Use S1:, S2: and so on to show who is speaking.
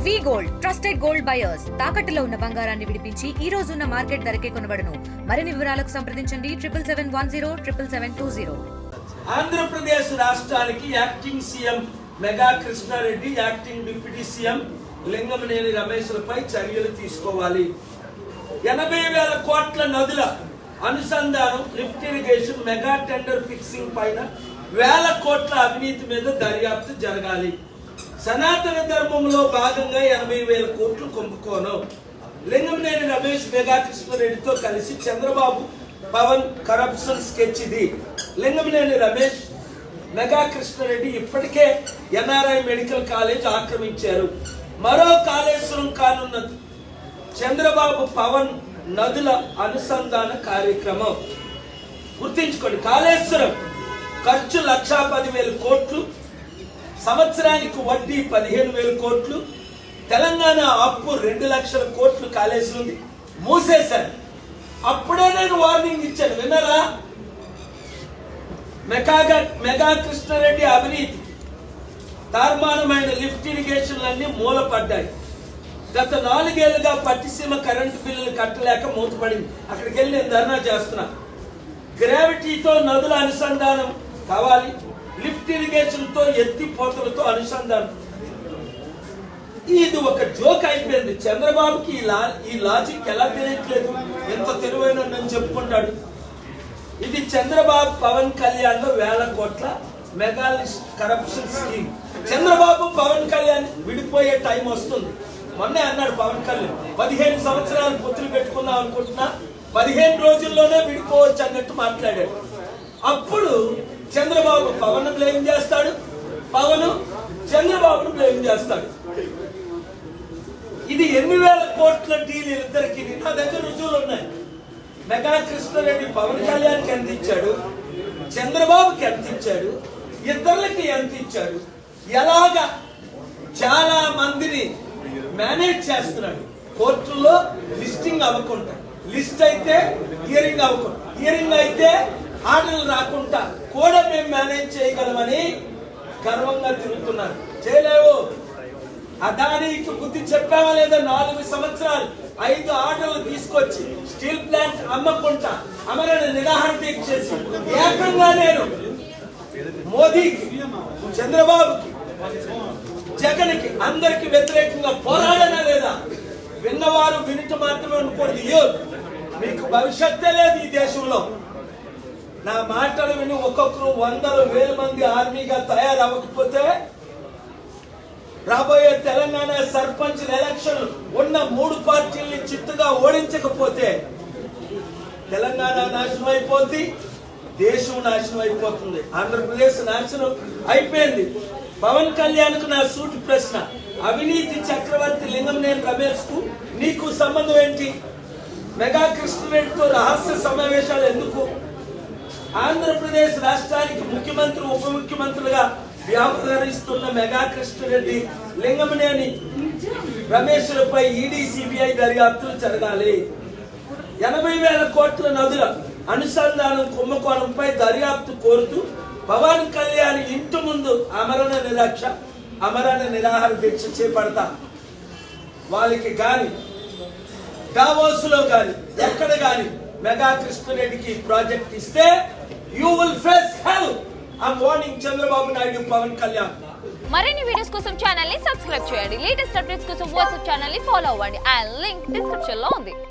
S1: వి gold trusted gold buyers తాకట్టులో ఉన్న బంగారాన్ని విడిపించి ఈ రోజు ఉన్న మార్కెట్ ధరకే కొనబడును. మరిన్ని వివరాలకు సంప్రదించండి 77107720.
S2: ఆంధ్రప్రదేశ్ రాష్ట్రానికి acting CM mega Krishna Reddy, acting deputy CM Lingamaneni రమేష్లపై చర్యలు తీసుకోవాలి. 80,000 కోట్ల నదుల అనుసంధానం, lift irrigation, mega tender fixing పైన 1,000 కోట్ల అవినీతి మీద దర్యాప్తు జరగాలి. సనాతన ధర్మంలో భాగంగా 80,000 కోట్లు కుంభకోణం. లింగమనేని రమేష్ మెగా కృష్ణారెడ్డితో కలిసి చంద్రబాబు పవన్ కరప్షన్ స్కెచ్ ఇది. లింగమనేని రమేష్ మెగా కృష్ణారెడ్డి ఇప్పటికే ఎన్ఆర్ఐ మెడికల్ కాలేజ్ ఆక్రమించారు. మరో కాళేశ్వరం కానున్నది. చంద్రబాబు పవన్ నదుల అనుసంధాన కార్యక్రమం గుర్తించుకోండి. కాళేశ్వరం ఖర్చు 1,10,000 కోట్లు, సంవత్సరానికి వడ్డీ 15,000 కోట్లు, తెలంగాణ అప్పు 2 లక్షల కోట్లు కాళేశ్వరం మూసేశారు. అప్పుడే నేను వార్నింగ్ ఇచ్చాను, విన్నారా? మెగా కృష్ణారెడ్డి అవినీతి తార్మానమైన లిఫ్ట్ ఇరిగేషన్లన్నీ మూలపడ్డాయి. గత 4 ఏళ్లుగా పట్టిసీమ కరెంటు బిల్లులు కట్టలేక మూతపడింది. అక్కడికి వెళ్ళి నేను ధర్నా చేస్తున్నా. గ్రావిటీతో నదుల అనుసంధానం కావాలి, లిఫ్ట్ ఇరిగేషన్ తో ఎత్తిపోతలతో అనుసంధానం. ఇది ఒక జోక్ అయిపోయింది. చంద్రబాబుకి ఈ లాజిక్ ఎలా తెలియట్లేదు? ఎంత తెలివైన చెప్పుకుంటాడు. ఇది చంద్రబాబు పవన్ కళ్యాణ్ లో 1,000 కోట్ల mega corruption scheme. Chandrababu Pawan Kalyan విడిపోయే టైం వస్తుంది. మొన్నే అన్నాడు పవన్ కళ్యాణ్, 15 సంవత్సరాలు పొత్తులు పెట్టుకుందాం అనుకుంటున్నా, 15 రోజుల్లోనే విడిపోవచ్చు అన్నట్టు మాట్లాడాడు. అప్పుడు చంద్రబాబు పవన్ బ్లేమ్ చేస్తాడు, పవన్ చంద్రబాబును బ్లేమ్ చేస్తాడు. ఇది 8,000 కోట్ల డీల్ ఇద్దరికి. నా దగ్గర రుజువులు ఉన్నాయి. మెగా కృష్ణారెడ్డి పవన్ కళ్యాణ్కి ఎంత ఇచ్చాడు, చంద్రబాబుకి ఎంత ఇచ్చాడు, ఇద్దరికి ఎంత ఇచ్చాడు, ఎలాగా చాలా మందిని మేనేజ్ చేస్తున్నాడు. కోర్టులో లిస్టింగ్ అవ్వకుండా, లిస్ట్ అయితే హియరింగ్ అవ్వకుండా, హియరింగ్ అయితే ఆర్డర్లు రాకుండా కూడా మేము మేనేజ్ చేయగలమని గర్వంగా తిరుగుతున్నారు. చేయలేవు. అదానికి బుద్ధి చెప్పావా లేదా? 4 సంవత్సరాలు 5 ఆర్డర్లు తీసుకొచ్చి స్టీల్ ప్లాంట్ అమ్మకుండా అమరణ నిరాహార దీక్ష చేసి ఏకంగా నేను మోదీకి, చంద్రబాబుకి, జగన్కి అందరికి వ్యతిరేకంగా పోరాడనా లేదా? విన్నవారు వినుట మాత్రమే అనుకోండి. మీకు భవిష్యత్తే లేదు ఈ దేశంలో. నా మాటలు విని ఒక్కొక్కరు 100,000 మంది ఆర్మీగా తయారవ్వకపోతే, రాబోయే తెలంగాణ సర్పంచ్ ఎలక్షన్ ఉన్న 3 పార్టీల్ని చిత్తుగా ఓడించకపోతే తెలంగాణ నాశనం అయిపోతుంది, దేశం నాశనం అయిపోతుంది, ఆంధ్రప్రదేశ్ నాశనం అయిపోయింది. పవన్ కళ్యాణ్ కు నా సూటి ప్రశ్న, అవినీతి చక్రవర్తి లింగమనేని రమేష్ కు నీకు సంబంధం ఏంటి? మెగా కృష్ణారెడ్డితో రహస్య సమావేశాలు ఎందుకు? ఆంధ్రప్రదేశ్ రాష్ట్రానికి ముఖ్యమంత్రి, ఉప ముఖ్యమంత్రులుగా వ్యవహరిస్తున్న mega Krishna Reddy, Lingamaneni రమేష్లపై ED, CBI దర్యాప్తులు జరగాలి. 80,000 కోట్ల నదుల అనుసంధానం కుంభకోణంపై దర్యాప్తు కోరుతూ పవన్ కళ్యాణ్ ఇంటి ముందు అమరణ నిరాహార దీక్ష చేపడతా. వాళ్ళకి గాని డావోస్ లో గాని ఎక్కడ గాని మెగా కృష్ణారెడ్డికి ప్రాజెక్ట్ ఇస్తే you will face hell. I'm warning Chandrababu Naidu, Pawan Kalyan.
S3: మరిన్ని వీడియోస్ కోసం ఛానల్ ని సబ్స్క్రైబ్ చేయండి. లేటెస్ట్ అప్డేట్స్ కోసం వాట్సాప్ ఛానల్ ని ఫాలో అవ్వండి. ఆ లింక్ డిస్క్రిప్షన్ లో ఉంది.